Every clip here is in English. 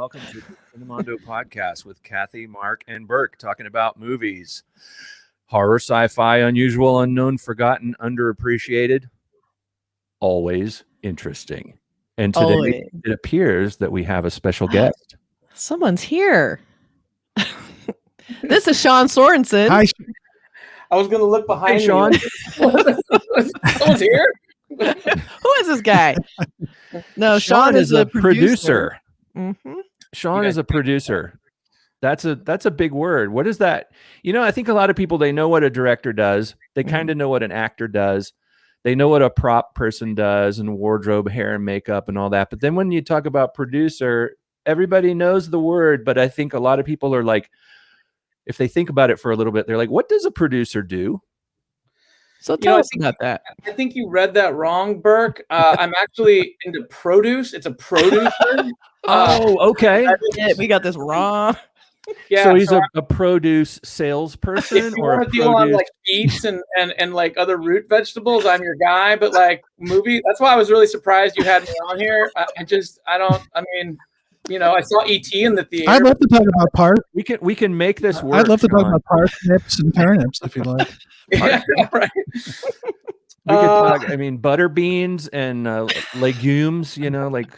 welcome to the Cinemondo Podcast with Kathy, Mark, and Burk, talking about movies. Horror, sci-fi, unusual, unknown, forgotten, underappreciated, always interesting. And today it appears that we have a special guest. Someone's here. This is Sean Sorensen. Hi. I was going to look behind Sean. Someone's here? Who is this guy? No, Sean is a producer. Mm-hmm. Sean is a producer. That's a big word. What is that? You know, I think a lot of people, they know what a director does. They kind of know what an actor does. They know what a prop person does and wardrobe, hair and makeup and all that. But then when you talk about producer, everybody knows the word. But I think a lot of people are like, if they think about it for a little bit, they're like, what does a producer do? So tell us about that. I think you read that wrong, Burk. I'm actually into produce. It's a producer. Okay. We got this wrong. Yeah, so he's a produce salesperson, if you or want a to deal on like beets and like other root vegetables, I'm your guy. But like movie, that's why I was really surprised you had me on here. I mean, you know, I saw E.T. in the theater. I'd love to talk about park. We can make this work. I'd love to talk Sean. about parsnips and turnips if you like. Yeah, right. We could talk, I mean, butter beans and legumes, you know, like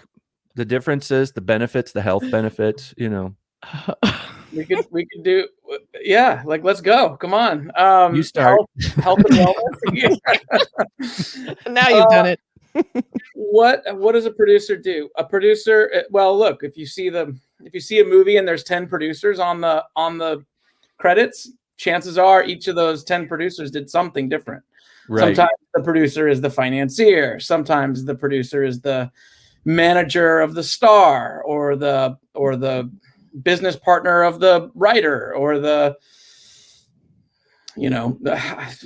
the differences, the benefits, the health benefits, you know. We could do, yeah, like, let's go. Come on. You start. Health and wellness. Now you've done it. What does a producer do? A producer, well, look, if you see a movie and there's 10 producers on the credits, chances are each of those 10 producers did something different. Right. Sometimes the producer is the financier. Sometimes the producer is the manager of the star, or the business partner of the writer, or the, you know,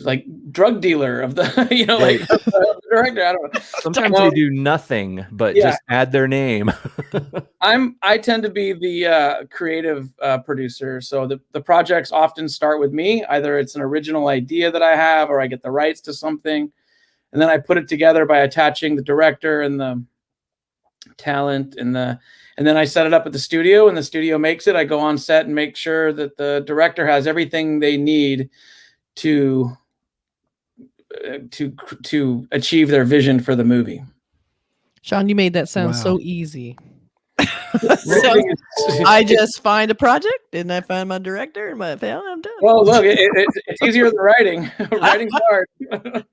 like drug dealer of the, you know, like the director. I don't know. Sometimes they do nothing but just add their name. I tend to be the creative producer. So the projects often start with me. Either it's an original idea that I have, or I get the rights to something, and then I put it together by attaching the director and the talent and then I set it up at the studio, and the studio makes it. I go on set and make sure that the director has everything they need to achieve their vision for the movie. Sean, you made that sound so easy. So I just find a project, and I find my director, and I'm done. Well, look, it's easier than writing. Writing's hard.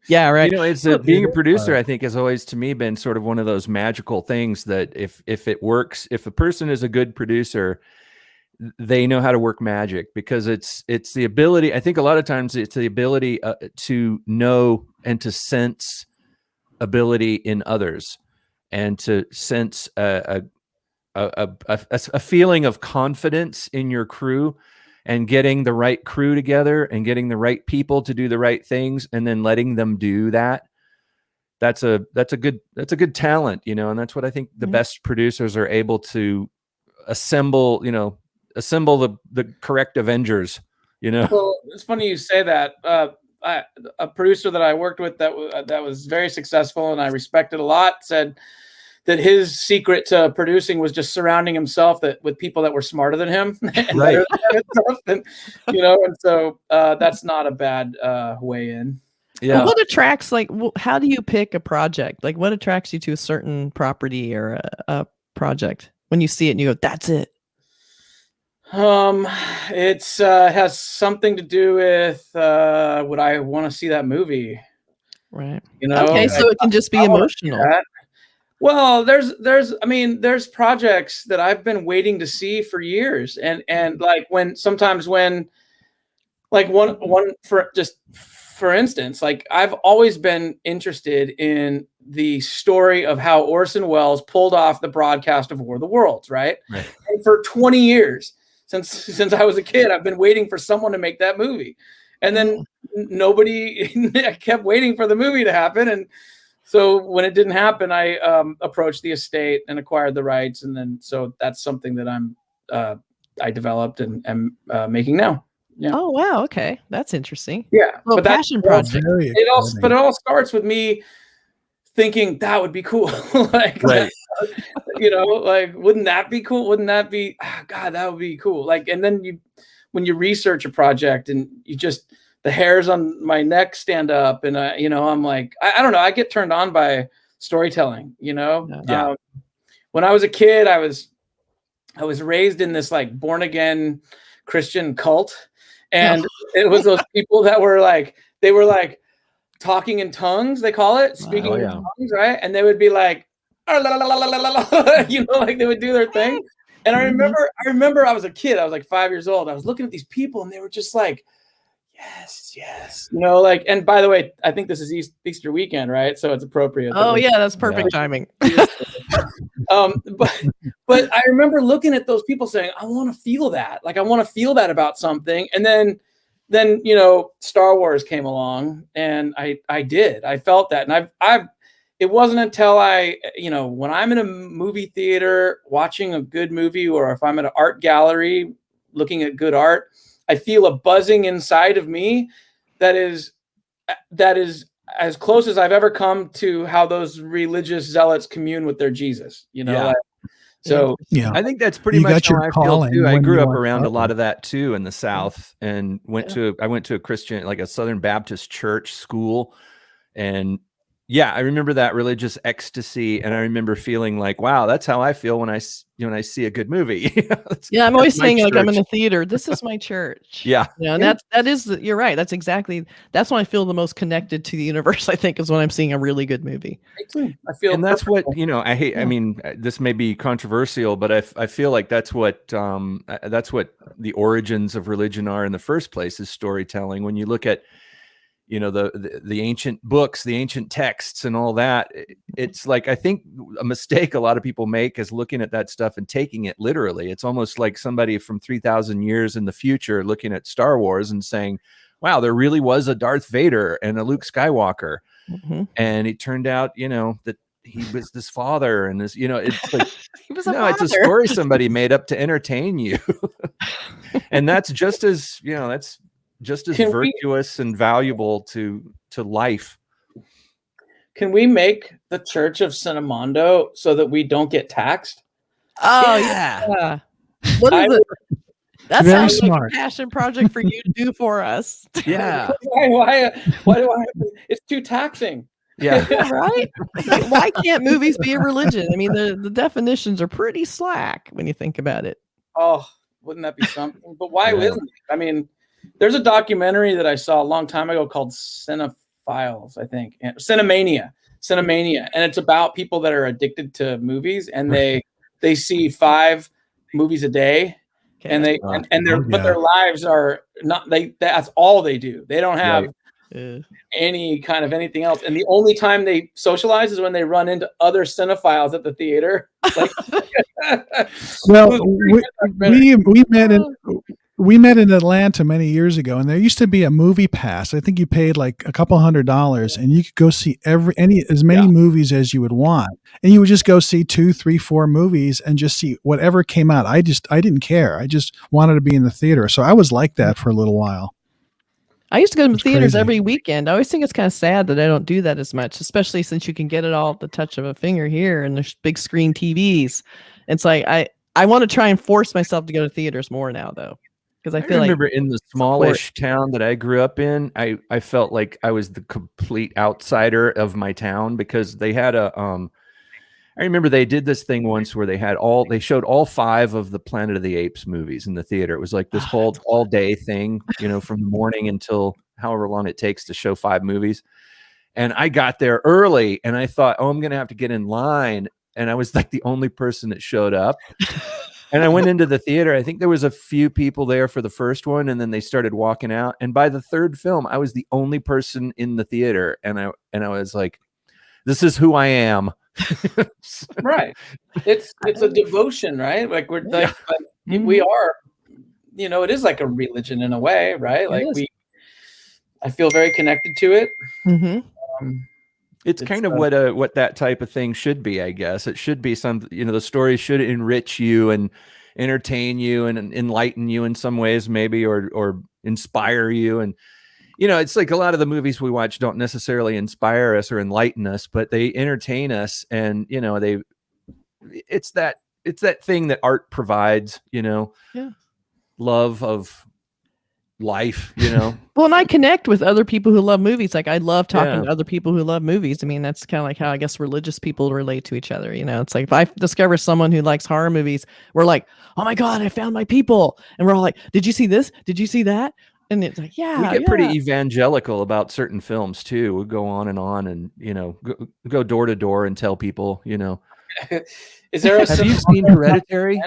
Yeah, right. You know, it's being a producer, I think, has always to me been sort of one of those magical things that if it works, if a person is a good producer, they know how to work magic, because it's the ability. I think a lot of times it's the ability to know and to sense ability in others, and to sense a feeling of confidence in your crew, and getting the right crew together and getting the right people to do the right things, and then letting them do that. That's a good talent, you know, and that's what I think the best producers are able to assemble the correct Avengers, you know. Well, it's funny you say that. A producer that I worked with that was very successful and I respected a lot said that his secret to producing was just surrounding himself with people that were smarter than him, and right. better than him and stuff, and, you know, and so that's not a bad way in. Yeah. Well, what attracts, like, how do you pick a project? Like, what attracts you to a certain property or a project when you see it and you go, that's it? It's has something to do with would I want to see that movie? Right. You know. Okay, so it can just be emotional. Well, there's projects that I've been waiting to see for years, and like one for instance, like I've always been interested in the story of how Orson Welles pulled off the broadcast of War of the Worlds, right? And for 20 years, since I was a kid, I've been waiting for someone to make that movie, and then I kept waiting for the movie to happen, and so when it didn't happen, I approached the estate and acquired the rights, and then so that's something that I developed and am making now. Yeah. Oh wow, okay, that's interesting. Yeah, but passion project. It all starts with me thinking that would be cool. Like, right. Like, wouldn't that be cool? Wouldn't that be, God, that would be cool. Like, and then when you research a project and the hairs on my neck stand up and I'm like, I don't know. I get turned on by storytelling, Yeah. When I was a kid, I was raised in this like born again Christian cult. And it was those people that were like, they were like talking in tongues, they call it, speaking in tongues, right? And they would be like, like they would do their thing. And I remember I was a kid, I was like 5 years old. I was looking at these people and they were just like, yes. Like, and by the way, I think this is Easter weekend, right? So it's appropriate. Oh yeah, that's perfect timing. But I remember looking at those people saying, I want to feel that. Like, I want to feel that about something. And then Star Wars came along and I did. I felt that. And it wasn't until when I'm in a movie theater watching a good movie, or if I'm at an art gallery looking at good art, I feel a buzzing inside of me that is as close as I've ever come to how those religious zealots commune with their Jesus, So I think that's pretty much how I feel too. I grew up around a lot of that too in the South, and I went to a Christian, like a Southern Baptist church school, and I remember that religious ecstasy, and I remember feeling like, wow, that's how I feel when I see a good movie. I'm always saying like I'm in a theater. This is my church. And that is you're right. That's when I feel the most connected to the universe. I think is when I'm seeing a really good movie. I feel, and that's what I hate. I mean, this may be controversial, but I feel like that's what the origins of religion are in the first place, is storytelling. When you look at the ancient books, the ancient texts and all that, it's like, I think a mistake a lot of people make is looking at that stuff and taking it literally. It's almost like somebody from 3,000 years in the future looking at Star Wars and saying, wow, there really was a Darth Vader and a Luke Skywalker. Mm-hmm. And it turned out, that he was this father and this, it's like, it's a story somebody made up to entertain you. And that's just as, virtuous and valuable to life. Can we make the Church of Cinemondo so that we don't get taxed? Oh yeah. What is it? That sounds like a passion project for you to do for us. Yeah. Why do I? It's too taxing. Yeah. Right. Why can't movies be a religion? I mean, the definitions are pretty slack when you think about it. Oh, wouldn't that be something? But why isn't it? I mean, there's a documentary that I saw a long time ago called Cinephiles, I think, Cinemania, and it's about people that are addicted to movies, and they see 5 movies a day, and but their lives are not. That's all they do. They don't have any kind of anything else, and the only time they socialize is when they run into other cinephiles at the theater. Like, well, we met in Atlanta many years ago, and there used to be a movie pass. I think you paid like a couple $100 and you could go see as many movies as you would want. And you would just go see 2, 3, 4 movies and just see whatever came out. I didn't care. I just wanted to be in the theater. So I was like that for a little while. I used to go to theaters every weekend. I always think it's kind of sad that I don't do that as much, especially since you can get it all at the touch of a finger here, and there's big screen TVs. It's like, I want to try and force myself to go to theaters more now, though. Because I remember in the smallish town that I grew up in, I felt like I was the complete outsider of my town, because they had I remember they did this thing once where they showed all 5 of the Planet of the Apes movies in the theater. It was like this whole all day thing, from the morning until however long it takes to show 5 movies. And I got there early and I thought, I'm going to have to get in line. And I was like the only person that showed up. And I went into the theater. I think there was a few people there for the first one, and then they started walking out. And by the third film, I was the only person in the theater. And I was like, this is who I am. Right. It's a devotion, right? Like we are, it is like a religion in a way, right? Like I feel very connected to it. Mm-hmm. It's kind of what that type of thing should be, I guess. It should be the story should enrich you and entertain you and enlighten you in some ways, maybe, or inspire you. And, it's like a lot of the movies we watch don't necessarily inspire us or enlighten us, but they entertain us. And, it's that thing that art provides, love of life, Well, and I connect with other people who love movies. Like I love talking to other people who love movies. I mean, that's kind of like how I guess religious people relate to each other. It's like if I discover someone who likes horror movies, we're like, oh my God, I found my people. And we're all like, did you see this? Did you see that? And it's like, yeah, we get pretty evangelical about certain films too. We go on and go door to door and tell people, Is there have you seen Hereditary?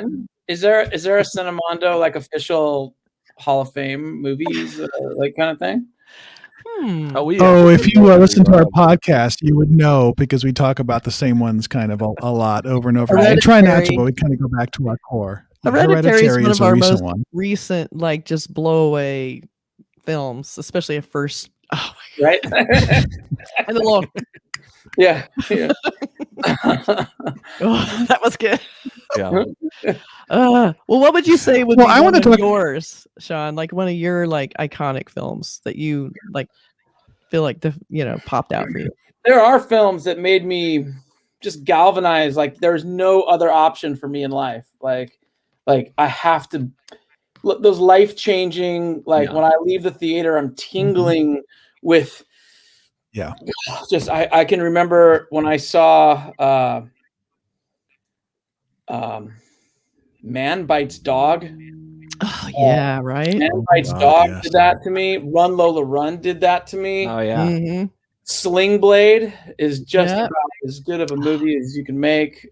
Is there a Cinemondo like official Hall of Fame movies like kind of thing? If you listen to our podcast, you would know because we talk about the same ones kind of a lot over and over. I try not to, but we kind of go back to our core. Hereditary is one of our most recent, like just blow away films, especially at first. Oh my right. And the little, yeah. Oh, that was good. Yeah. Well, what would you say would be I want to talk yours, Sean? Like one of your like iconic films that you like feel like popped out for you. There are films that made me just galvanize. Like there's no other option for me in life. Like I have to. Those life-changing, like when I leave the theater, I'm tingling with. Yeah. Just I can remember when I saw Man Bites Dog. Oh yeah, right. Man Bites Dog did that to me. Run Lola Run did that to me. Oh yeah. Mm-hmm. Sling Blade is just about as good of a movie as you can make.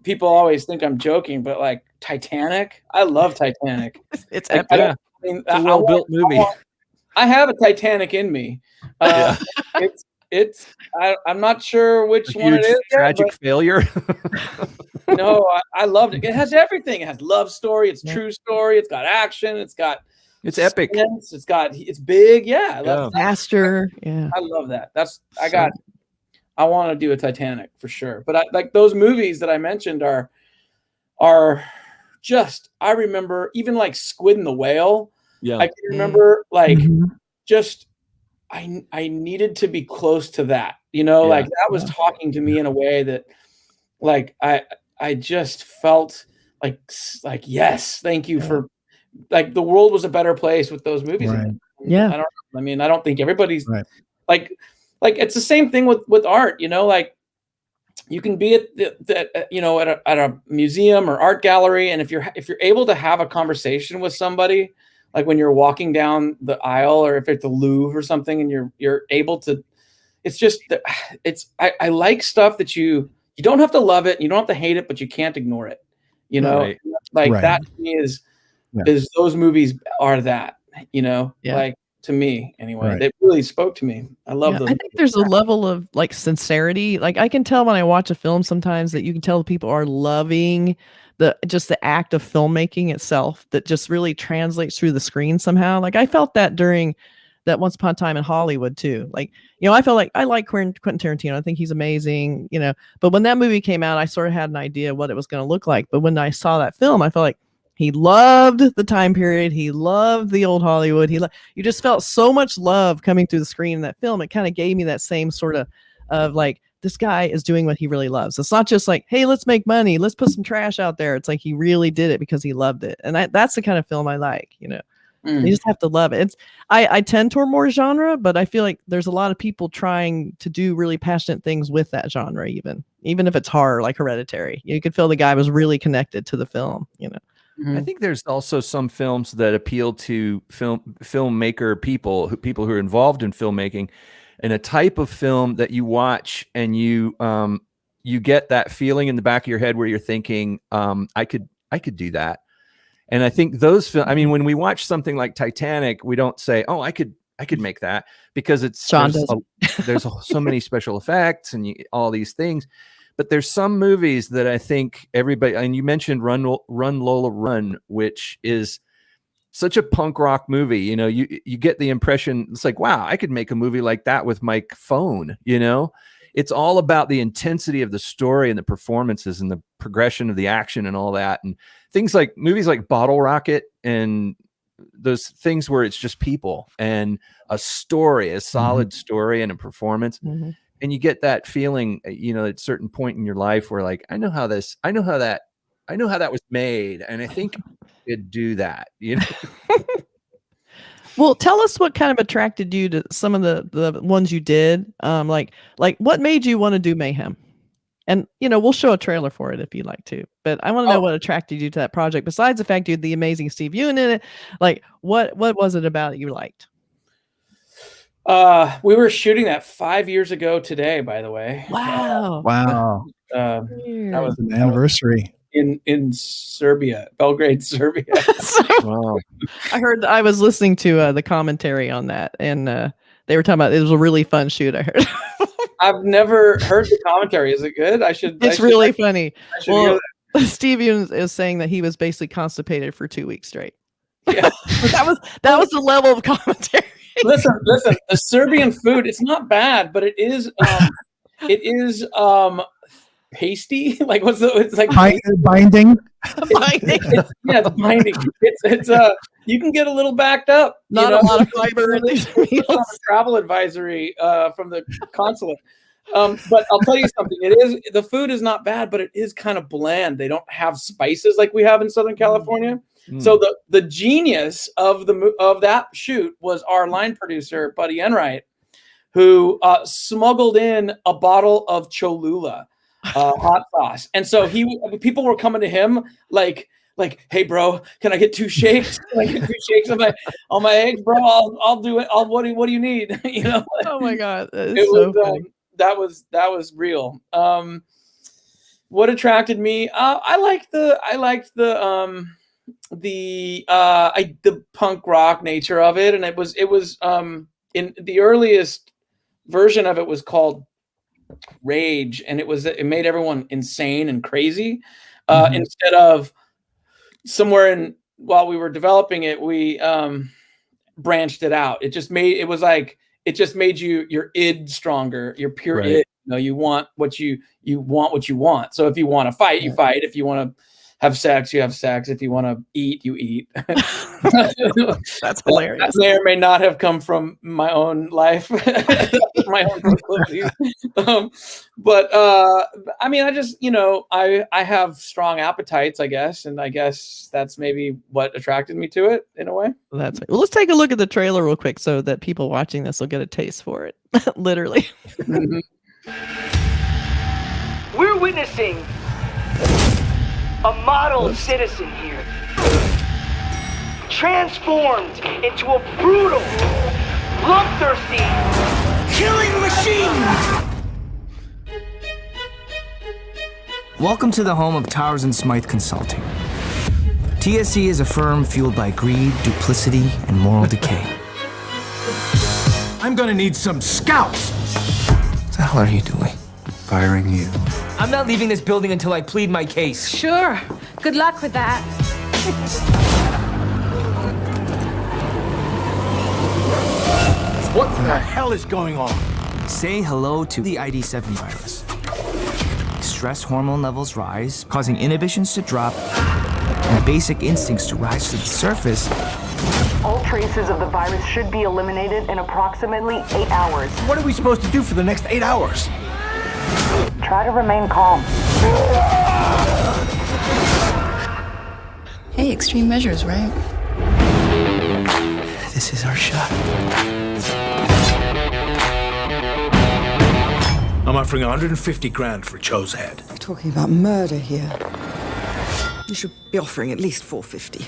People always think I'm joking, but like Titanic, I love Titanic. It's like, epic. It's a well-built movie. I have a Titanic in me. I'm not sure which one it is. Tragic failure. No, I loved it. It has everything. It has love story. It's true story. It's got action. It's epic. It's big. Yeah. I love faster. Yeah. I love that. I want to do a Titanic for sure. But like those movies that I mentioned are just, I remember even like Squid and the Whale. Yeah. I can remember like just, I needed to be close to that, like that was talking to me in a way that like, I just felt like, yes, thank you for like the world was a better place with those movies. Right. Yeah. I don't think everybody's like it's the same thing with art, like you can be at a museum or art gallery. And if you're able to have a conversation with somebody, like when you're walking down the aisle or if it's the Louvre or something and you're able to, it's just, I like stuff that you don't have to love it. You don't have to hate it, but you can't ignore it. That to me is those movies are that, like to me anyway, they really spoke to me. I love those. I think there's a level of like sincerity. Like I can tell when I watch a film sometimes that you can tell people are loving the act of filmmaking itself that just really translates through the screen somehow. Like I felt that during that Once Upon a Time in Hollywood too. Like, I felt like I like Quentin Tarantino. I think he's amazing, but when that movie came out, I sort of had an idea what it was going to look like. But when I saw that film, I felt like he loved the time period. He loved the old Hollywood. You just felt so much love coming through the screen in that film. It kind of gave me that same sort of like, this guy is doing what he really loves. It's not just like, hey, let's make money. Let's put some trash out there. It's like he really did it because he loved it. And that's the kind of film I like, You just have to love it. I tend toward more genre, but I feel like there's a lot of people trying to do really passionate things with that genre, even if it's horror, like Hereditary. You could feel the guy was really connected to the film, I think there's also some films that appeal to filmmaker people who are involved in filmmaking, and a type of film that you watch and you get that feeling in the back of your head where you're thinking, I could do that. And I think those films, I mean, when we watch something like Titanic, we don't say, oh, I could make that, because there's so many special effects and all these things. But there's some movies that I think everybody, and you mentioned Run Lola Run, which is such a punk rock movie. You get the impression, it's like, wow, I could make a movie like that with my phone. It's all about the intensity of the story and the performances and the progression of the action and all that. And things like movies like Bottle Rocket and those things where it's just people and a story, a solid story and a performance. and you get that feeling, you know, at a certain point in your life where like, I know how that was made, and I think I could do that, you know. Well, tell us what kind of attracted you to some of the ones you did. Like what made you want to do Mayhem? And, you know, we'll show a trailer for it if you'd like to. But I want to know what attracted you to that project, besides the fact you had the amazing Steve Ewan in it. Like, what was it about it you liked? We were shooting that 5 years ago today, by the way. Wow. Wow. That was An anniversary. in Serbia, Belgrade, Serbia. Wow. I was listening to the commentary on that, and they were talking about it was a really fun shoot. I heard. I've never heard the commentary. Is it good? It's really funny. Well, Steve is saying that he was basically constipated for 2 weeks straight. Yeah. that was the level of commentary. Listen. The Serbian food, it's not bad, but it is pasty. Like it's like binding. It's binding. It's you can get a little backed up. Not a lot of fiber in these meals. Travel advisory from the consulate. But I'll tell you something. The food is not bad, but it is kind of bland. They don't have spices like we have in Southern California. So the genius of that shoot was our line producer, Buddy Enright, who smuggled in a bottle of Cholula hot sauce. And so people were coming to him like, hey bro, can I get 2 shakes? Can I get 2 shakes on my eggs, bro? I'll do it. What do you need? You know? Oh my God. That was real. What attracted me? I liked the punk rock nature of it, and it was in the earliest version of it was called Rage, and it made everyone insane and crazy. Instead of while we were developing it, we branched it out. It just made your id stronger, your pure id. You know, you want what you want. So if you want to fight, you fight. If you want to have sex, you have sex. If you want to eat, you eat. That's hilarious. That may or may not have come from my own life, my own proclivities. But I mean, I just, you know, I have strong appetites, I guess, and I guess that's maybe what attracted me to it in a way. Well, let's take a look at the trailer real quick so that people watching this will get a taste for it. Literally. We're witnessing a model citizen here, transformed into a brutal, bloodthirsty, killing machine! Welcome to the home of Towers & Smythe Consulting. TSC is a firm fueled by greed, duplicity, and moral decay. I'm gonna need some scouts! What the hell are you doing? Firing you. I'm not leaving this building until I plead my case. Sure. Good luck with that. What the hell is going on? Say hello to the ID7 virus. Stress hormone levels rise, causing inhibitions to drop, and basic instincts to rise to the surface. All traces of the virus should be eliminated in approximately 8 hours. What are we supposed to do for the next 8 hours? Try to remain calm. Hey, extreme measures, right? This is our shot. I'm offering 150 grand for Cho's head. We're talking about murder here. You should be offering at least 450.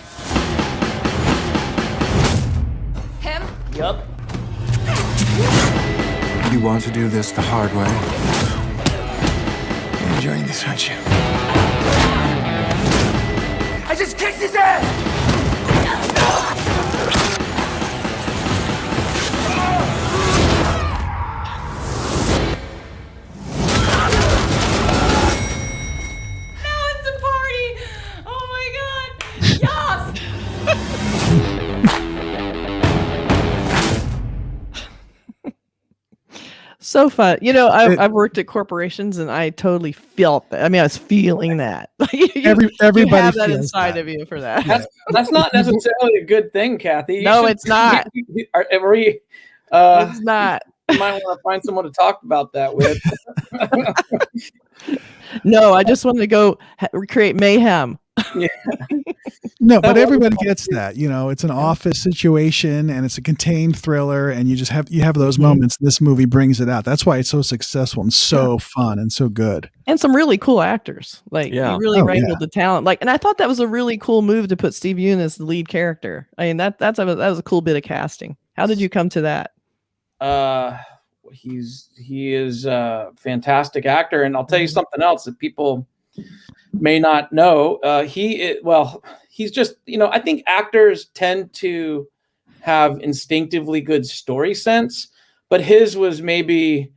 Him? Yup. You want to do this the hard way? You're enjoying this, aren't you? I just kicked his ass! So fun. You know, I've worked at corporations and I totally felt that. I mean, I was feeling that. Everybody you have that feels inside that. of you for that. That's not necessarily a good thing, Kathy. No, it's not. Are we, It's not. You might want to find someone to talk about that with. No, I just want to go create mayhem. Yeah. No, but everybody gets that. You know, it's an office situation and it's a contained thriller, and you have those moments. This movie brings it out. That's why it's so successful and so fun and so good. And some really cool actors. Like you really wrangled the talent. Like, and I thought that was a really cool move to put Steve Yeun as the lead character. I mean, that was a cool bit of casting. How did you come to that? He is a fantastic actor, and I'll tell you something else that people may not know. He's just, I think actors tend to have instinctively good story sense, but his was maybe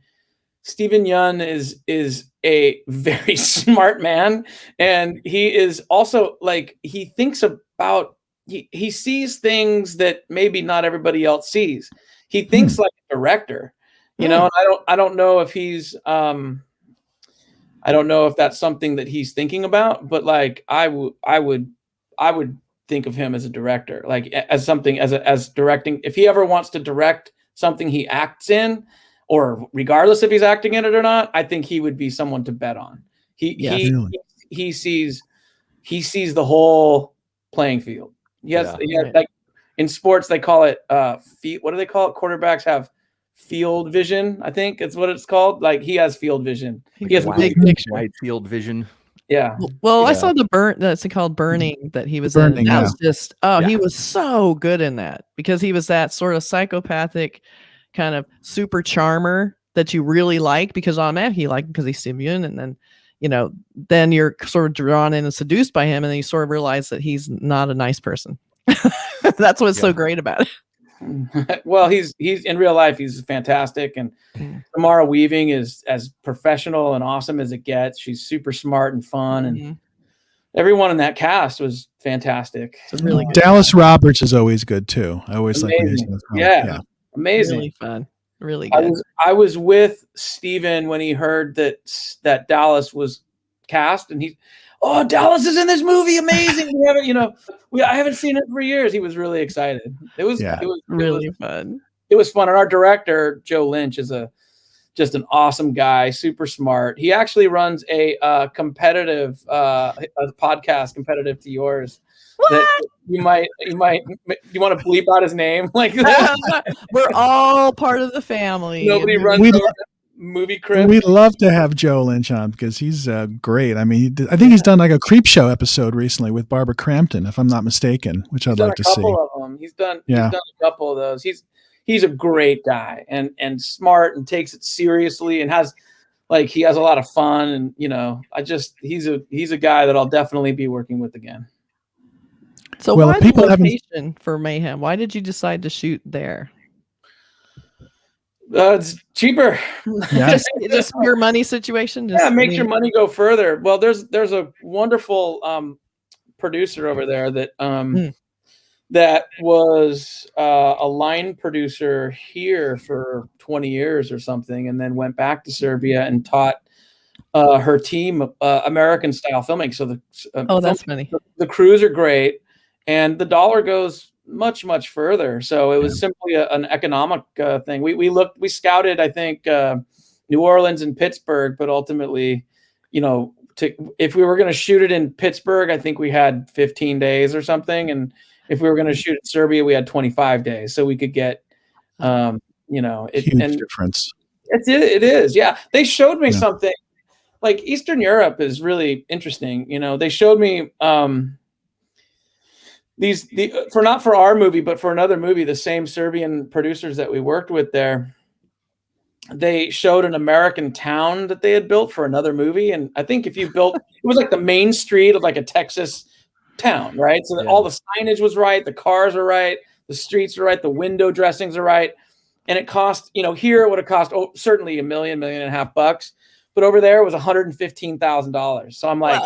Steven Yeun is a very smart man, and he is also like he thinks about he sees things that maybe not everybody else sees. He thinks like a director. And I don't know if he's I don't know if that's something that he's thinking about, but like I would think of him as a director, like as something as directing. If he ever wants to direct something he acts in, or regardless if he's acting in it or not, I think he would be someone to bet on. He sees the whole playing field. Yes, like in sports they call it what do they call it? Quarterbacks have field vision, I think it's what it's called. Like he has field vision. He has big picture, wide field vision. Yeah. Well, I saw that's called Burning that he was in. That was just he was so good in that, because he was that sort of psychopathic kind of super charmer that you really like, because automatically you like him because he's Steve Yeun, and then then you're sort of drawn in and seduced by him, and then you sort of realize that he's not a nice person. That's what's so great about it. Well, he's in real life, he's fantastic, and Samara Weaving is as professional and awesome as it gets. She's super smart and fun, and everyone in that cast was fantastic. It's really good. Dallas Roberts is always good too. I always like when he's in this film. Yeah, amazing, really fun, really good. I was with Steven when he heard that Dallas was cast, and Dallas is in this movie, amazing. We haven't, I haven't seen it for years. He was really excited. It was really fun. It was fun. And our director, Joe Lynch, is just an awesome guy, super smart. He actually runs a competitive a podcast competitive to yours. What? That you want to bleep out his name? Like we're all part of the family. Nobody runs movie crib. We'd love to have Joe Lynch on, because he's great. I mean, I think he's done like a Creep Show episode recently with Barbara Crampton, if I'm not mistaken, which I'd like to see. He's done a couple of those. He's a great guy and smart and takes it seriously, and he has a lot of fun, and he's a guy that I'll definitely be working with again. So why the location for Mayhem? Why did you decide to shoot there? It's cheaper. Yeah. just your money situation. It makes your money go further. Well, there's a wonderful producer over there that was a line producer here for 20 years or something, and then went back to Serbia and taught her team American style filming. So that's funny. The crews are great, and the dollar goes much, much further. So it was simply an economic thing. We scouted, I think, New Orleans and Pittsburgh, but ultimately, if we were going to shoot it in Pittsburgh, I think we had 15 days or something. And if we were going to shoot in Serbia, we had 25 days. So we could get, huge difference. It is. Yeah. They showed me something like Eastern Europe is really interesting. They showed me, not for our movie, but for another movie, the same Serbian producers that we worked with there, they showed an American town that they had built for another movie. And I think it was like the main street of like a Texas town, right? So that all the signage was right, the cars are right, the streets are right, the window dressings are right. And it cost, here it would have cost certainly $1.5 million $1.5 but over there it was $115,000. So I'm like,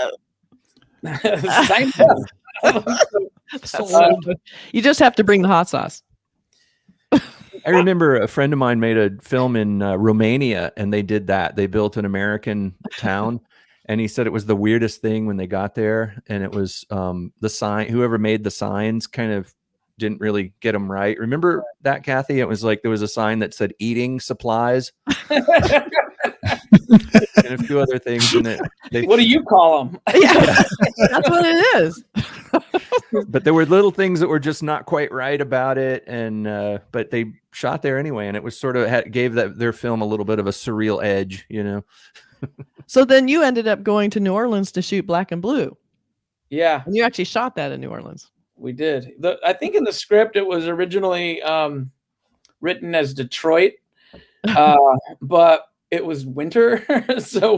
you just have to bring the hot sauce. I remember a friend of mine made a film in Romania, and they did that. They built an American town, and he said it was the weirdest thing when they got there. And it was the sign, whoever made the signs kind of didn't really get them right. Remember that, Kathy? It was like there was a sign that said "eating supplies" and a few other things in it. What do you call them? Yeah, that's what it is. But there were little things that were just not quite right about it, and but they shot there anyway, and it was sort of gave their film a little bit of a surreal edge, you know. So then you ended up going to New Orleans to shoot Black and Blue. Yeah, and you actually shot that in New Orleans. We did. I think in the script it was originally written as Detroit, but it was winter, so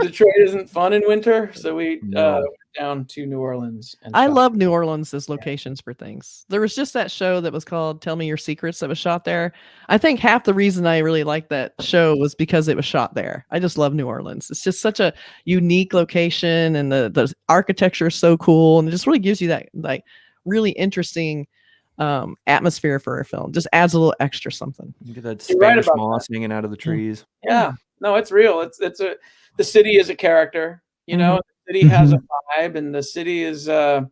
Detroit isn't fun in winter, so we went down to New Orleans. I love New Orleans as locations for things. There was just that show that was called "Tell Me Your Secrets" that was shot there. I think half the reason I really liked that show was because it was shot there. I just love New Orleans. It's just such a unique location, and the architecture is so cool, and it just really gives you that like really interesting atmosphere for a film. Just adds a little extra something. You get that Spanish moss hanging out of the trees. Yeah, no, it's real. The city is a character, you know. The city has a vibe, and the city is I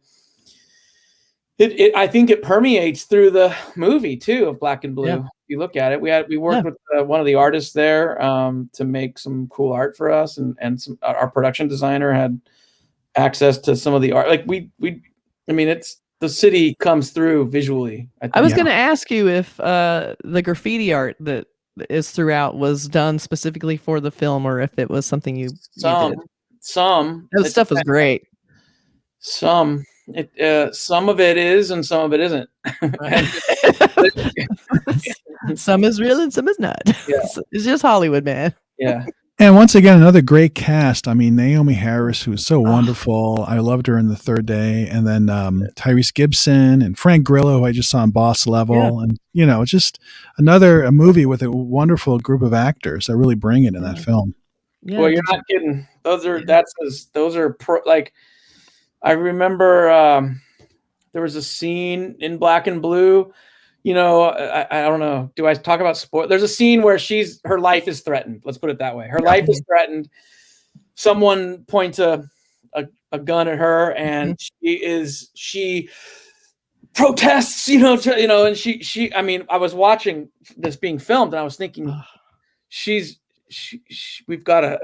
think it permeates through the movie too of Black and Blue. Yeah. If you look at it, we worked with one of the artists there to make some cool art for us, and our production designer had access to some of the art. Like it's the city comes through visually. I was going to ask you if the graffiti art that is throughout was done specifically for the film, or if it was something you did. That stuff is great. Some of it is, and some of it isn't. Some is real and some is not. Yeah. It's just Hollywood, man. Yeah. And once again, another great cast. I mean, Naomi Harris, who is so wonderful. I loved her in The Third Day. And then Tyrese Gibson and Frank Grillo, who I just saw on Boss Level. Yeah. And, you know, just a movie with a wonderful group of actors that really bring it in that film. Yeah, well, you're not kidding. Those are I remember there was a scene in Black and Blue. You know, I don't know. Do I talk about sport? There's a scene where her life is threatened. Let's put it that way. Her life is threatened. Someone points a gun at her, and she protests. And she. I mean, I was watching this being filmed, and I was thinking, we've got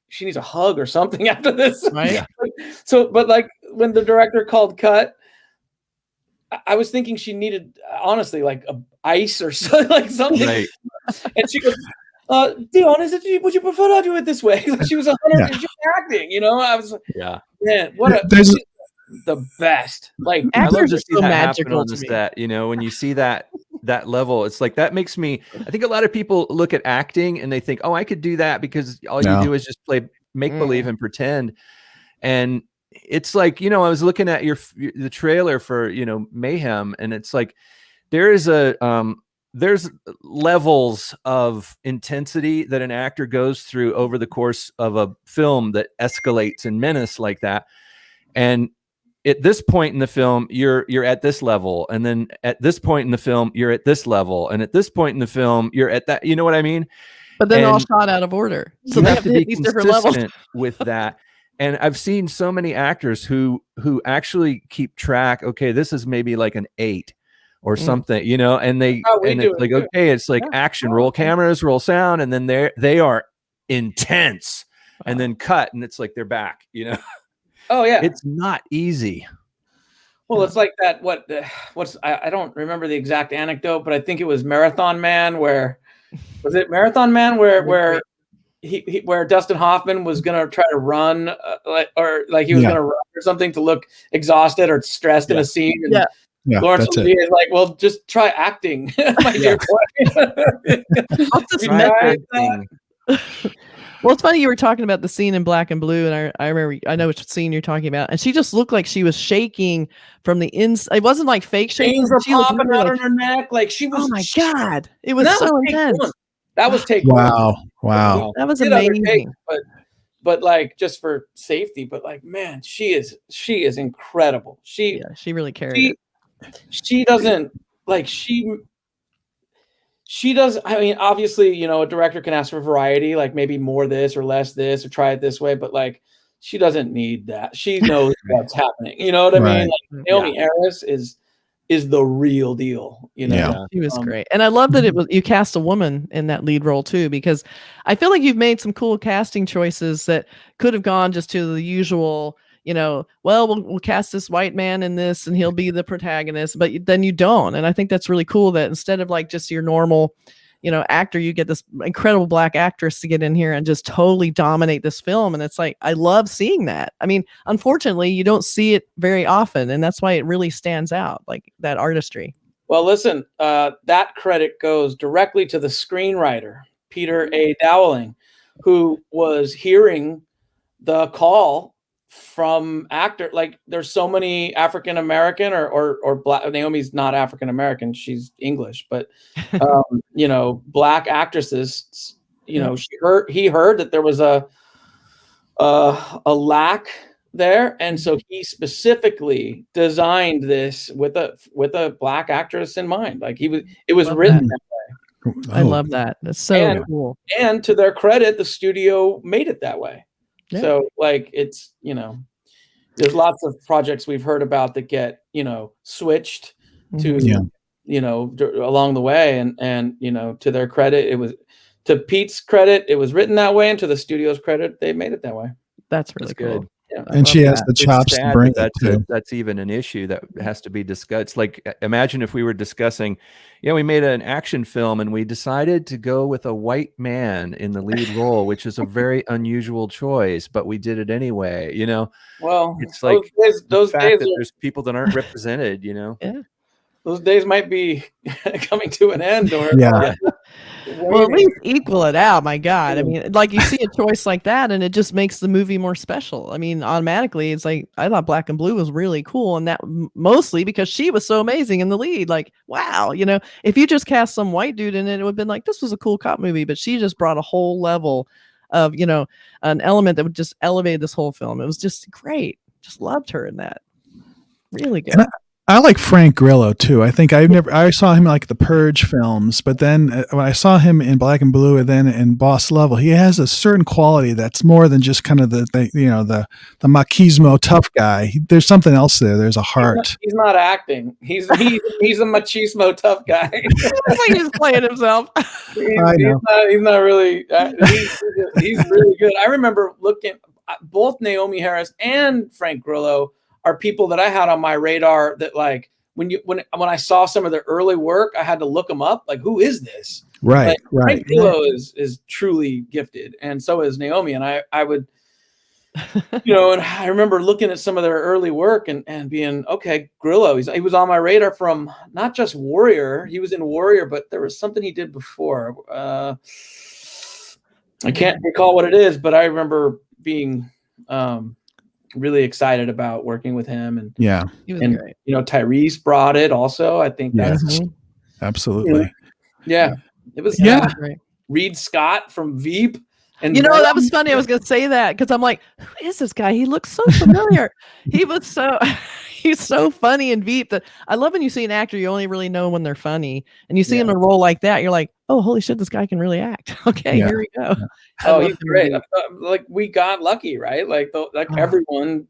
she needs a hug or something after this. Right. So, but like when the director called cut, I was thinking she needed, honestly, like ice or something, like something. Right. And she goes, Dion, would you prefer I do it this way? She was 100, she was acting, you know? I was like, man, the best. Like, I love to see that happen on the set, you know, when you see that level, it's like, that makes me, I think a lot of people look at acting and they think, oh, I could do that because all you do is just play make-believe and pretend. And it's like, you know, I was looking at the trailer for, you know, Mayhem, and it's like there's levels of intensity that an actor goes through over the course of a film that escalates in menace like that. And at this point in the film, you're at this level, and then at this point in the film, you're at this level, and at this point in the film, you're at that. You know what I mean? But then all shot out of order, so you have to be consistent with that. And I've seen so many actors who actually keep track. Okay, this is maybe like an 8 or something, you know, and it's like, okay, it's like action, roll cameras, roll sound, and then they are intense, and then cut, and it's like they're back, you know. Oh yeah, it's not easy. Well, it's like that. I don't remember the exact anecdote, but I think it was Marathon Man. Where was it? Marathon Man, where where Dustin Hoffman was gonna try to run, he was gonna run or something to look exhausted or stressed in a scene. And Lawrence Olivier is like, "Well, just try acting, my dear boy." Well, it's funny you were talking about the scene in Black and Blue, and I remember, I know which scene you're talking about, and she just looked like she was shaking from the inside. It wasn't like fake shaking. Things were popping out on her neck, like she was. Oh my god, it was so intense. That was take wow. That was amazing. But like, just for safety, but like, man, she is incredible. She really carried it. She doesn't like she does. I mean, obviously, you know, a director can ask for variety, like maybe more this or less this, or try it this way, but like, she doesn't need that. She knows what's happening. You know what I mean? Like, Naomi Harris is is the real deal. You know, Yeah. She was great. And I love that you cast a woman in that lead role too, because I feel like you've made some cool casting choices that could have gone just to the usual, we'll cast this white man in this and he'll be the protagonist, but then you don't. And I think that's really cool that instead of like just your normal, actor, you get this incredible black actress to get in here and just totally dominate this film. And it's like, I love seeing that. I mean, unfortunately, you don't see it very often. And that's why it really stands out, like that artistry. Well, listen, that credit goes directly to the screenwriter, Peter A. Dowling, who was hearing the call from actor. Like, there's so many African American or black. Naomi's not African American; she's English, but black actresses. He heard that there was a lack there, and so he specifically designed this with a black actress in mind. Like it was written that way. I love that. That's so cool. And to their credit, the studio made it that way. Yeah. So like it's there's lots of projects we've heard about that get switched to along the way, and to their credit, to Pete's credit, it was written that way, and to the studio's credit, they made it that way. That's really cool. good. Yeah. And she has the chops to bring it too. That's even an issue that has to be discussed. Like, imagine if we were discussing, we made an action film and we decided to go with a white man in the lead role, which is a very unusual choice, but we did it anyway. Well, it's like those days there's people that aren't represented. Yeah. Those days might be coming to an end, or well, at least equal it out. My God, I mean, like you see a choice like that, and it just makes the movie more special. I mean, automatically, it's like I thought Black and Blue was really cool, and that mostly because she was so amazing in the lead. Like, wow, if you just cast some white dude in it, it would have been like this was a cool cop movie, but she just brought a whole level of an element that would just elevate this whole film. It was just great. Just loved her in that. Really good. I like Frank Grillo too. I think I saw him in like the Purge films, but then when I saw him in Black and Blue and then in Boss Level, he has a certain quality that's more than just kind of the machismo tough guy. There's something else there. There's a heart. He's not acting. He's a machismo tough guy. It's like he's playing himself. He's not really. He's really good. I remember looking both Naomi Harris and Frank Grillo are people that I had on my radar that like when I saw some of their early work, I had to look them up. Like, who is this? Right, like, right. Frank Grillo is truly gifted, and so is Naomi. And I would, and I remember looking at some of their early work and being, okay, Grillo. He was on my radar from not just Warrior. He was in Warrior, but there was something he did before. I can't recall what it is, but I remember being really excited about working with him, and he was great. Tyrese brought it also. I think that's absolutely it was great. Reed Scott from Veep, and that was funny. I was gonna say that because I'm like, who is this guy? He looks so familiar. He's so funny in Veep that I love when you see an actor you only really know when they're funny, and you see him in a role like that, you're like, oh, holy shit, this guy can really act. Okay, here we go. Oh, he's great. Like, we got lucky, right? Like everyone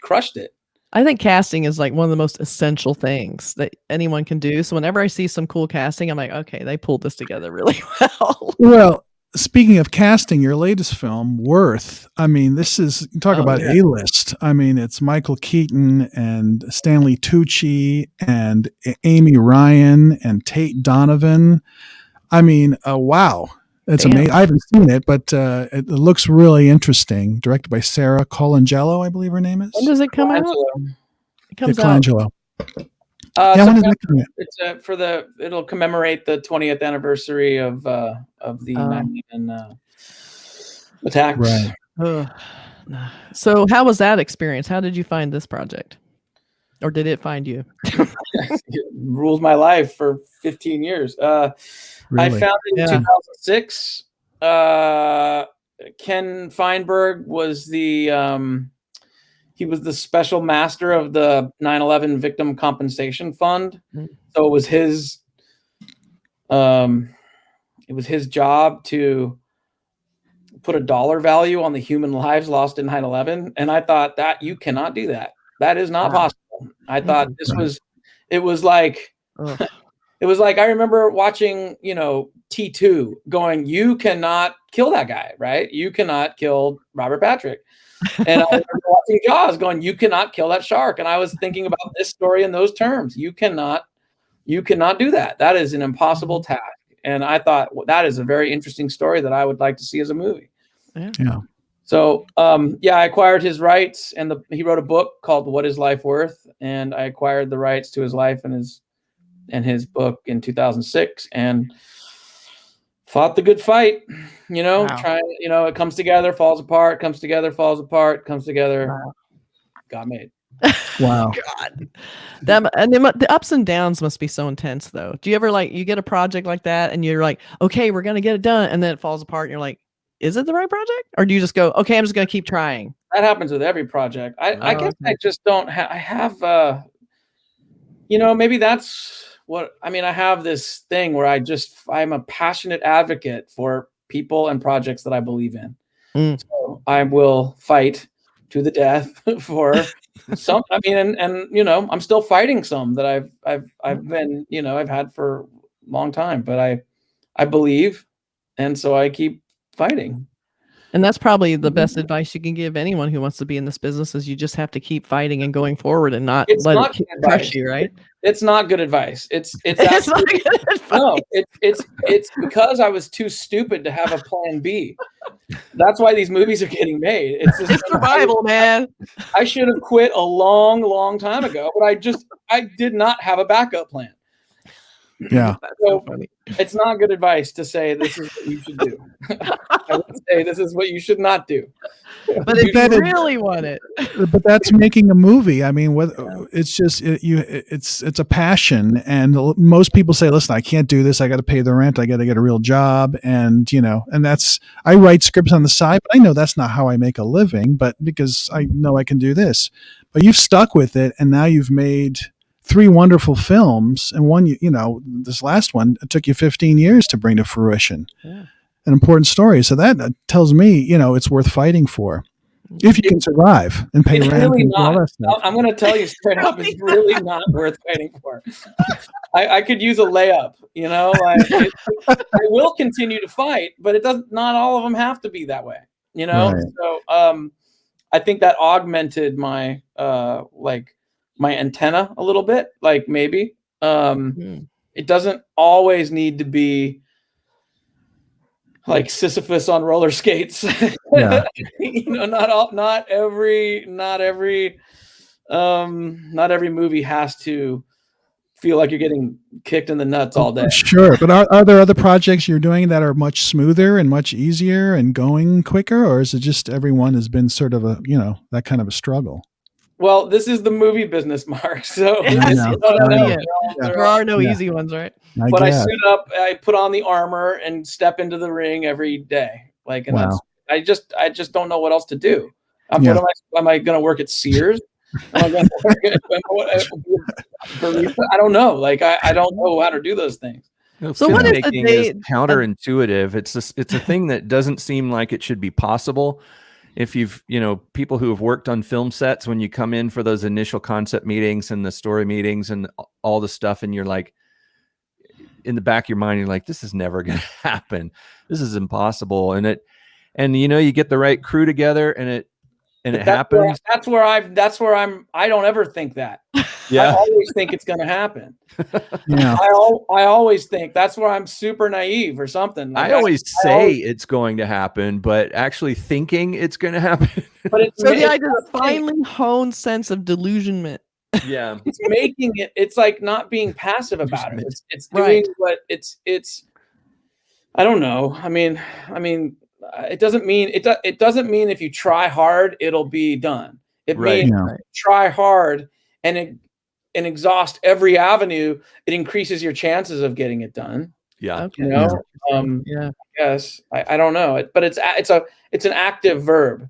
crushed it. I think casting is like one of the most essential things that anyone can do. So whenever I see some cool casting, I'm like, okay, they pulled this together really well. Well, speaking of casting, your latest film, Worth. I mean, this is talk about A-list. I mean, it's Michael Keaton and Stanley Tucci and Amy Ryan and Tate Donovan. I mean, wow. It's amazing. I haven't seen it, but it looks really interesting. Directed by Sarah Colangelo, I believe her name is. When does it come out? It comes out. Colangelo. When is it coming out? It's it'll commemorate the 20th anniversary of the 9/11 attacks. Right. So how was that experience? How did you find this project? Or did it find you? It ruled my life for 15 years. Really? I found it in 2006. Ken Feinberg was the he was the special master of the 9/11 Victim Compensation Fund. Mm-hmm. So it was his job to put a dollar value on the human lives lost in 9/11. And I thought that you cannot do that. That is not possible. I thought It was like I remember watching, T2 going, you cannot kill that guy, right? You cannot kill Robert Patrick. And I remember watching Jaws going, you cannot kill that shark. And I was thinking about this story in those terms. You cannot do that. That is an impossible task. And I thought, that is a very interesting story that I would like to see as a movie. Yeah. So, I acquired his rights, and he wrote a book called What Is Life Worth? And I acquired the rights to his life and his book in 2006, and fought the good fight, trying, it comes together, falls apart, comes together, falls apart, comes together, got made. Wow. God. The ups and downs must be so intense though. Do you ever you get a project like that and you're like, okay, we're going to get it done. And then it falls apart and you're like, is it the right project? Or do you just go, okay, I'm just going to keep trying? That happens with every project. I guess I just don't I have, maybe that's what, I have this thing where I'm a passionate advocate for people and projects that I believe in. So I will fight to the death for some, and I'm still fighting some that I've been, I've had for a long time, but I believe. And so I keep fighting. And that's probably the best advice you can give anyone who wants to be in this business is you just have to keep fighting and going forward and not let it crush you, right? It's not good advice. It's It's not good advice. No, it's because I was too stupid to have a plan B. That's why these movies are getting made. It's survival, man. I should have quit a long time ago, but I did not have a backup plan. Yeah. So it's not good advice to say this is what you should do. I would say this is what you should not do. But if you really want it. But that's making a movie. It's just it's a passion, and most people say, "Listen, I can't do this. I got to pay the rent. I got to get a real job." And and that's, I write scripts on the side, but I know that's not how I make a living. But because I know I can do this, but you've stuck with it, and now you've made 3 wonderful films, and one, this last one, it took you 15 years to bring to fruition. Yeah. An important story. So that tells me, it's worth fighting for. If you can survive and pay rent. Really and all that stuff. I'm going to tell you straight up, it's really not worth fighting for. I could use a layup, I will continue to fight, but not all of them have to be that way, Right. So I think that augmented my my antenna a little bit, maybe. It doesn't always need to be like Sisyphus on roller skates. Yeah. Not every movie has to feel like you're getting kicked in the nuts all day. Sure. But are there other projects you're doing that are much smoother and much easier and going quicker? Or is it just everyone has been sort of that kind of a struggle? Well, this is the movie business, Mark. So there are no easy ones, right? I suit up, I put on the armor and step into the ring every day. Wow. I just don't know what else to do. Am I going to work at Sears? Am I going to work at I don't know. I don't know how to do those things. So what is the is counterintuitive? It's a thing that doesn't seem like it should be possible. If you've, people who have worked on film sets, when you come in for those initial concept meetings and the story meetings and all the stuff, and you're like, in the back of your mind, you're like, this is never going to happen. This is impossible. And you get the right crew together and it happens. That's where I don't ever think that. Yeah. I always think it's going to happen. Yeah. I always think that's where I'm super naive or something. I always say it's going to happen, but actually thinking it's going to happen. But it's the idea of a finely honed sense of delusionment. Yeah. It's making it. It's like not being passive about it. It's doing what it's. I don't know. It doesn't mean it doesn't mean if you try hard it'll be done. It means try hard and exhaust every avenue. It increases your chances of getting it done. Yeah. Okay. I guess I don't know. But it's an active verb.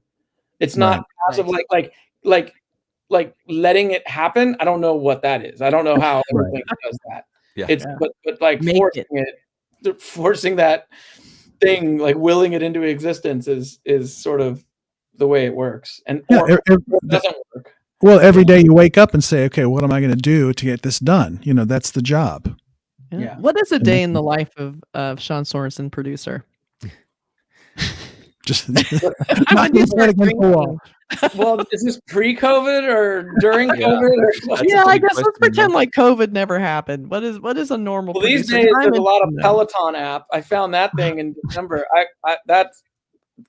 It's not passive like letting it happen. I don't know what that is. I don't know how everything does that. Yeah. But like forcing that thing, like willing it into existence is sort of the way it works. And it doesn't work. Well, every day you wake up and say, okay, what am I going to do to get this done? You know, that's the job. Yeah. What is a day in the life of Sean Sorensen, producer? Just When you start drinking. Well, is this pre-COVID or during COVID? Or something? Yeah, I guess let's pretend like COVID never happened. What is a normal? Well, these producer days time there's a lot of and- Peloton app. I found that thing in December. That's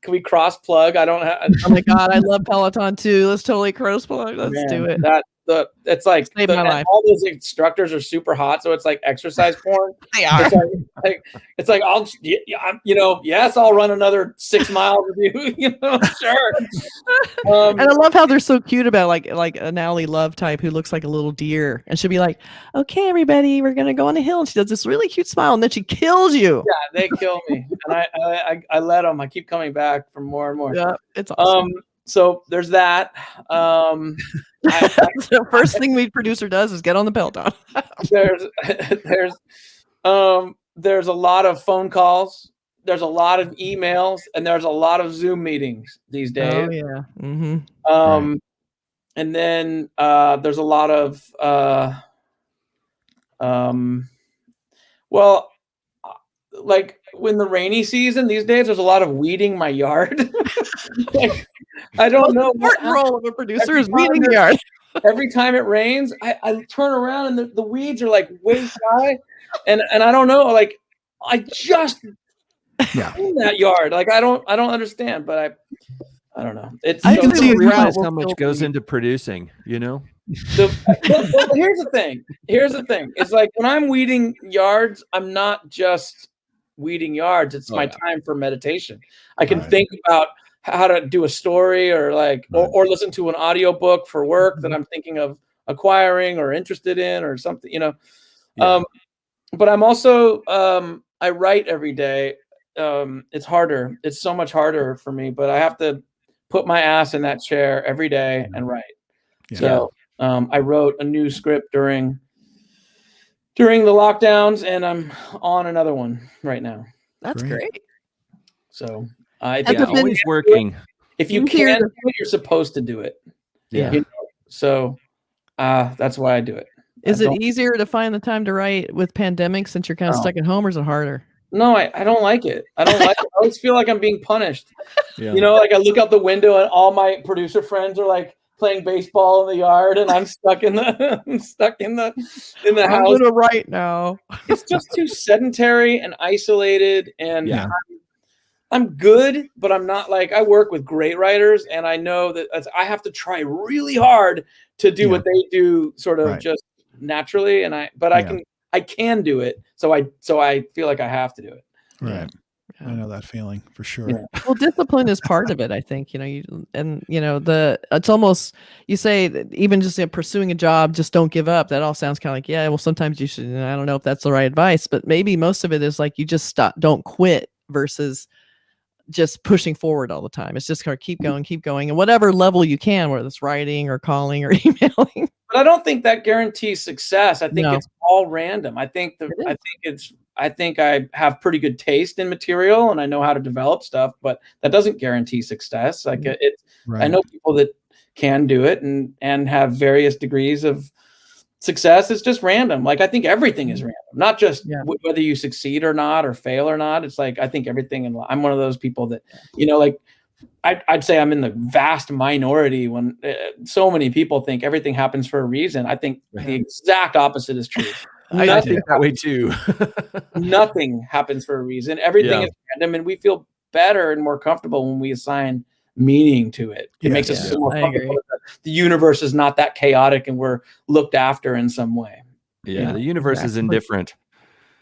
can we cross plug? I don't have. Oh my god, I love Peloton too. Let's totally cross plug. Let's do it. It's like Saved my life. all those instructors are super hot, so it's like exercise porn. They are. It's like yes, I'll run another 6 miles with you. Sure. And I love how they're so cute about like an Ally Love type who looks like a little deer, and she'll be like, "Okay, everybody, we're gonna go on a hill," and she does this really cute smile, and then she kills you. Yeah, they kill me, and I let them. I keep coming back for more and more. Yeah, it's awesome. So there's that. The first thing we producer does is get on the Peloton. There's a lot of phone calls. There's a lot of emails, and there's a lot of Zoom meetings these days. Oh yeah. Mm-hmm. And then there's a lot of like when the rainy season these days, there's a lot of weeding my yard. Like, I don't know. The important role of a producer is weeding the yard. Every time it rains, I turn around and the weeds are like waist high, and I don't know. Like I just clean that yard. Like I don't understand, but I don't know. It's I can see realize how much goes into producing. You know. Well, here's the thing. It's like when I'm weeding yards, I'm not just weeding yards. It's my time for meditation. I can think about how to do a story or or listen to an audiobook for work that I'm thinking of acquiring or interested in or something, but I'm also I write every day. It's harder. It's so much harder for me, but I have to put my ass in that chair every day and write. Yeah. So I wrote a new script during the lockdowns, and I'm on another one right now. That's great. So it's always working. If you can do it, you're supposed to do it. Yeah. So that's why I do it. Is it easier to find the time to write with pandemic since you're kind of stuck at home, or is it harder? No, I don't like it. I don't like it. I always feel like I'm being punished. Yeah. Like I look out the window and all my producer friends are like playing baseball in the yard, and I'm stuck in the house. I'm gonna write now. It's just too sedentary and isolated, and I'm good, but I'm not I work with great writers, and I know that I have to try really hard to do what they do, sort of just naturally. And I can do it, so I feel like I have to do it. Right. I know that feeling for sure. Yeah. Well, discipline is part of it, I think. It's almost, you say that even just pursuing a job, just don't give up. That all sounds kind of like, well, sometimes you should. I don't know if that's the right advice, but maybe most of it is like you just stop, don't quit versus just pushing forward all the time. It's just kind of keep going, and whatever level you can, whether it's writing or calling or emailing. But I don't think that guarantees success. I think it's all random. I think I have pretty good taste in material, and I know how to develop stuff, but that doesn't guarantee success. I know people that can do it and have various degrees of success. It's just random. Like I think everything is random, not just whether you succeed or not or fail or not. It's like I think everything. I'm one of those people that I'd say I'm in the vast minority when so many people think everything happens for a reason. I think the exact opposite is true. I think that way too. Nothing happens for a reason. Everything is random, and we feel better and more comfortable when we assign meaning to it. It makes us feel more comfortable. The universe is not that chaotic, and we're looked after in some way. Yeah, the universe is indifferent.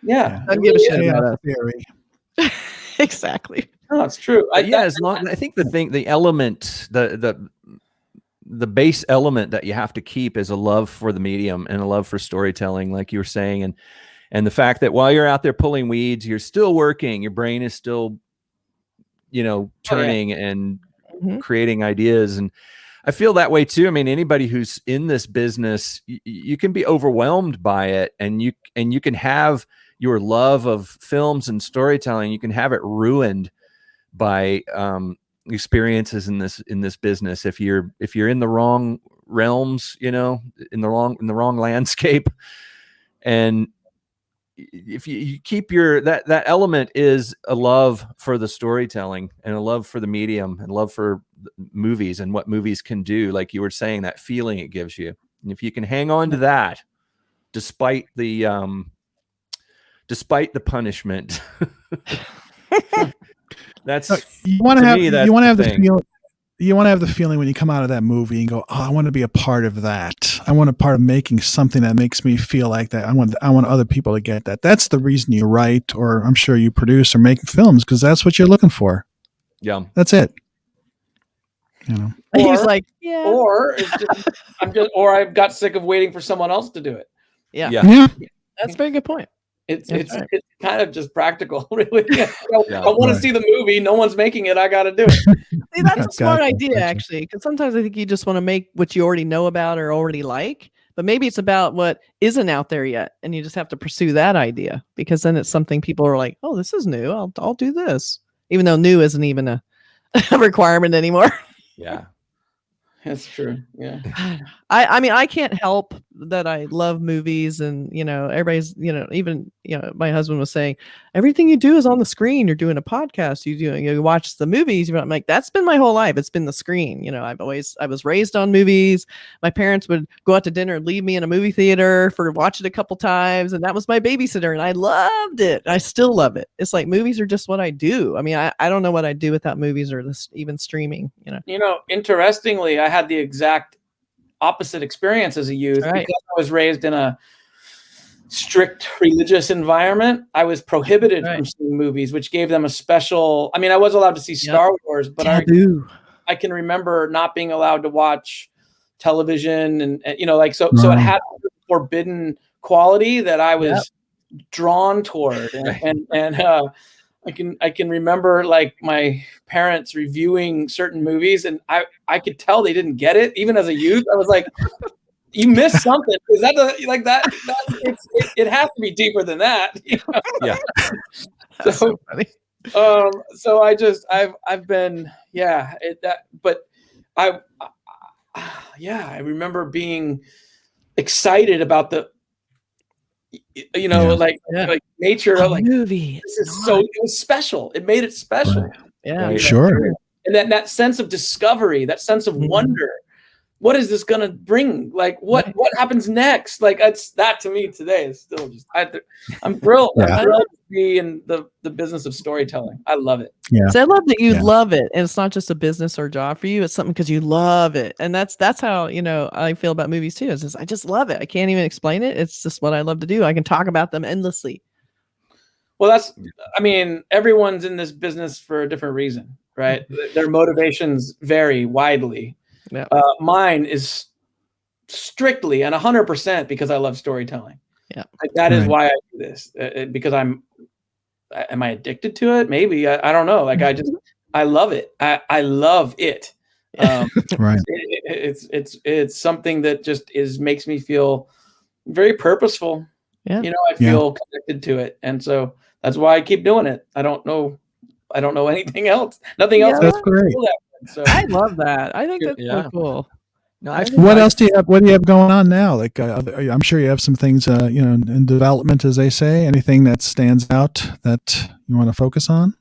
Yeah, I give a shit about theory. Exactly. No, it's true. I think the element, the base element that you have to keep is a love for the medium and a love for storytelling, like you were saying, and the fact that while you're out there pulling weeds, you're still working. Your brain is still, turning and creating ideas. And I feel that way too. I mean, anybody who's in this business, you can be overwhelmed by it, and you can have your love of films and storytelling. You can have it ruined by experiences in this business if you're in the wrong realms, in the wrong landscape. And if you keep that element is a love for the storytelling and a love for the medium and love for movies and what movies can do, like you were saying, that feeling it gives you. And if you can hang on to that, despite the punishment, you want to have the feeling when you come out of that movie and go, oh, I want to be a part of that. I want a part of making something that makes me feel like that. I want other people to get that. That's the reason you write, or I'm sure you produce or make films, because that's what you're looking for. Yeah, that's it. He's like, yeah. Or or I've got sick of waiting for someone else to do it. Yeah. That's a very good point. It's kind of just practical, really. I want to see the movie. No one's making it. I got to do it. See, that's a smart idea, actually, because sometimes I think you just want to make what you already know about or already like, but maybe it's about what isn't out there yet, and you just have to pursue that idea, because then it's something people are like, oh, this is new. I'll do this, even though new isn't even a requirement anymore. Yeah. That's true. Yeah. I mean, I can't help that I love movies, and everybody's, even my husband was saying, everything you do is on the screen. You're doing a podcast, you watch the movies. I'm like, that's been my whole life. It's been the screen. I was raised on movies. My parents would go out to dinner and leave me in a movie theater for watch it a couple times, and that was my babysitter, and I loved it. I still love it. It's like movies are just what I do. I mean, I don't know what I'd do without movies or even streaming. Interestingly, I had the exact opposite experience as a youth, because I was raised in a strict religious environment. I was prohibited from seeing movies, which gave them a special. I mean, I was allowed to see Star Wars, but I can remember not being allowed to watch television, and so it had a forbidden quality that I was drawn toward, and I can remember like my parents reviewing certain movies, and I could tell they didn't get it. Even as a youth, I was like, you missed something. Is that like that? It has to be deeper than that. Yeah. So funny. So I've been, but I remember being excited about the, like nature, like movie. This is it was special. It made it special. Right. Yeah, sure. And that sense of discovery, that sense of wonder. What is this gonna bring? Like, what happens next? Like, that to me today is still just. I'm thrilled. Yeah. I'm thrilled to be in the business of storytelling. I love it. Yeah. So I love that you love it, and it's not just a business or job for you. It's something because you love it, and that's how I feel about movies too. Is I just love it. I can't even explain it. It's just what I love to do. I can talk about them endlessly. Well, everyone's in this business for a different reason, right? Their motivations vary widely. Yeah. Mine is strictly and 100% because I love storytelling. Yeah, that is why I do this. Because am I addicted to it? Maybe. I don't know. Like I love it. I love it. Right. It's something that just makes me feel very purposeful. Yeah. I feel connected to it, and so that's why I keep doing it. I don't know anything else. Nothing else. That's great. So I love that. I think that's so cool. No, what else do you have? What do you have going on now? Like, I'm sure you have some things, in development, as they say. Anything that stands out that you want to focus on?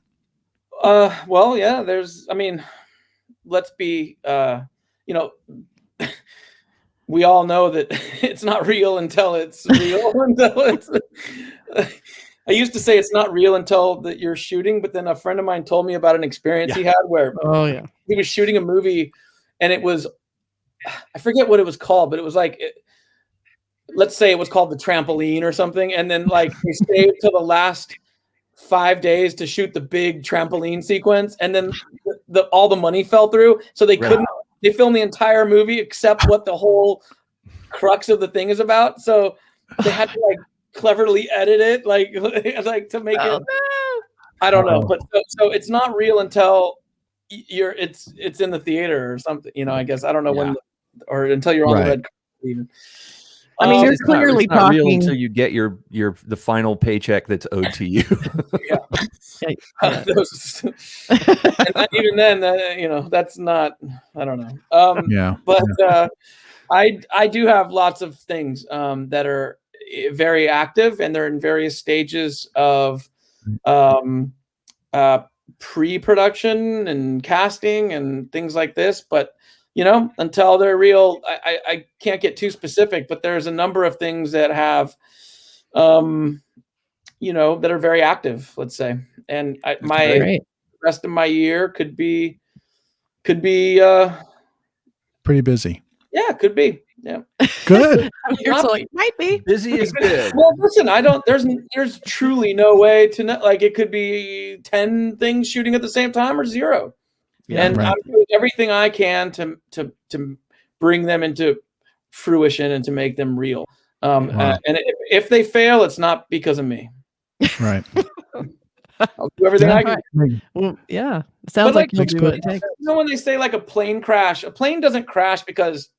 Well, yeah. Let's be. We all know that it's not real until it's real. I used to say it's not real until that you're shooting, but then a friend of mine told me about an experience he had where he was shooting a movie, and it was, I forget what it was called, but it was like, let's say it was called The Trampoline or something. And then like they stayed till the last 5 days to shoot the big trampoline sequence. And then all the money fell through. So they they filmed the entire movie except what the whole crux of the thing is about. So they had to like cleverly edit it, like to make it. I don't know, but so it's not real until it's in the theater or something. I guess I don't know when, or until you're on the red carpet even. I mean, you're clearly it's not talking real until you get the final paycheck that's owed to you. And even then, that's not. I don't know. But I do have lots of things that are very active, and they're in various stages of pre-production and casting and things like this. But until they're real, I can't get too specific. But there's a number of things that have, that are very active. Let's say, and my rest of my year could be pretty busy. Yeah, could be. Yeah. Good. You're so like, might be. Busy is good. Well, listen, there's truly no way to know. Like, it could be 10 things shooting at the same time or 0. Yeah, and I'm doing everything I can to bring them into fruition and to make them real. And if they fail, it's not because of me. Right. I'll do everything I can. Well, yeah. It sounds like you'll do what it takes. When they say like a plane crash, a plane doesn't crash because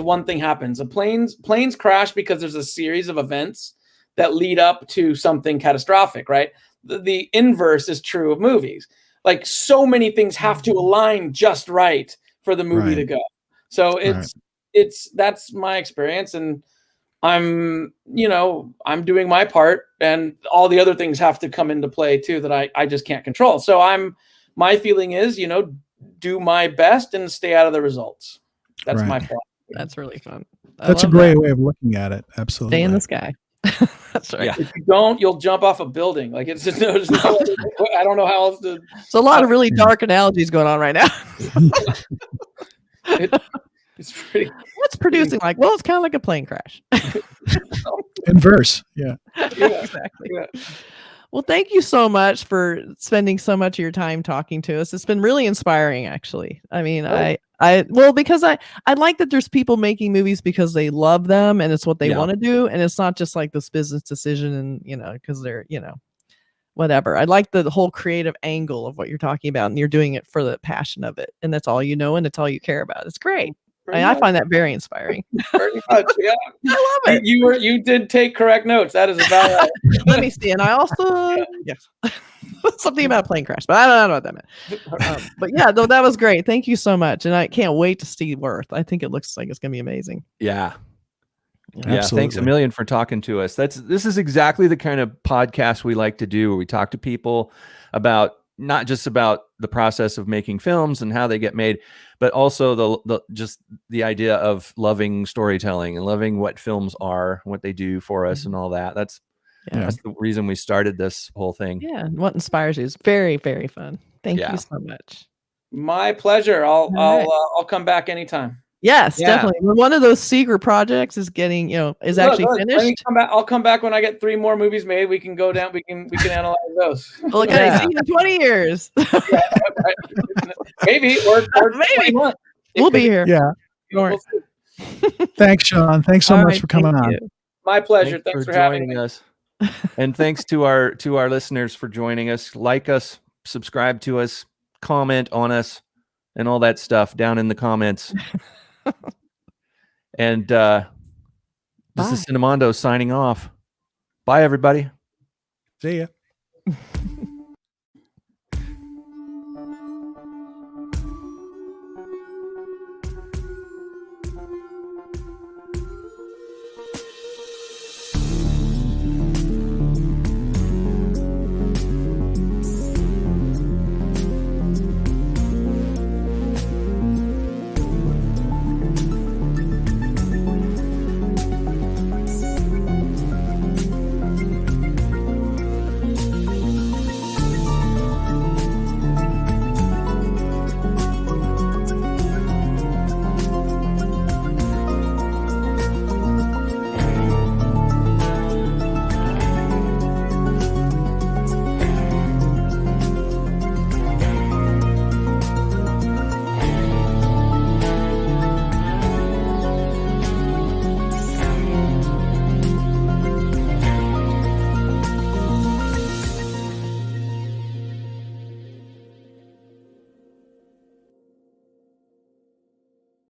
one thing happens. Planes crash because there's a series of events that lead up to something catastrophic, right? The inverse is true of movies. Like, so many things have to align just right for the movie to go. So that's my experience, and I'm doing my part, and all the other things have to come into play too that I just can't control. So my feeling is, do my best and stay out of the results. That's my plan. That's really fun. That's a great way of looking at it. Absolutely. Stay in the sky. That's right. Yeah. If you don't, you'll jump off a building. Like, it's just, I don't know how else to. There's a lot of really dark analogies going on right now. It's pretty. What's producing like? Well, it's kind of like a plane crash. Inverse. Yeah. Exactly. Yeah. Well, thank you so much for spending so much of your time talking to us. It's been really inspiring, actually. I mean, because I like that there's people making movies because they love them and it's what they want to do. And it's not just like this business decision and, because they're, whatever. I like the whole creative angle of what you're talking about, and you're doing it for the passion of it. And that's all you know, and it's all you care about. It's great. I find that very inspiring. Pretty much, yeah. I love it. You did take correct notes. That is about right. Let me see. And I also something about a plane crash, but I don't know what that meant. But yeah, though, that was great. Thank you so much, and I can't wait to see Worth. I think it looks like it's gonna be amazing. Yeah. Thanks a million for talking to us. This is exactly the kind of podcast we like to do, where we talk to people about not just about the process of making films and how they get made, but also the idea of loving storytelling and loving what films are, what they do for us, and all that. That's the reason we started this whole thing. Yeah, and what inspires you is very, very fun. Thank you so much. My pleasure. I'll come back anytime. Yes, definitely. One of those secret projects is getting, actually finished. I'll come back when I get 3 more movies made. We can go down. We can analyze those. Okay, see you in 20 years. Maybe or maybe we'll be here. Yeah. We'll Thanks, Sean. Thanks so much for coming on. My pleasure. Thanks for having us. And thanks to our listeners for joining us. Like us, subscribe to us, comment on us, and all that stuff down in the comments. And this is Cinemondo signing off. Bye, everybody. See ya.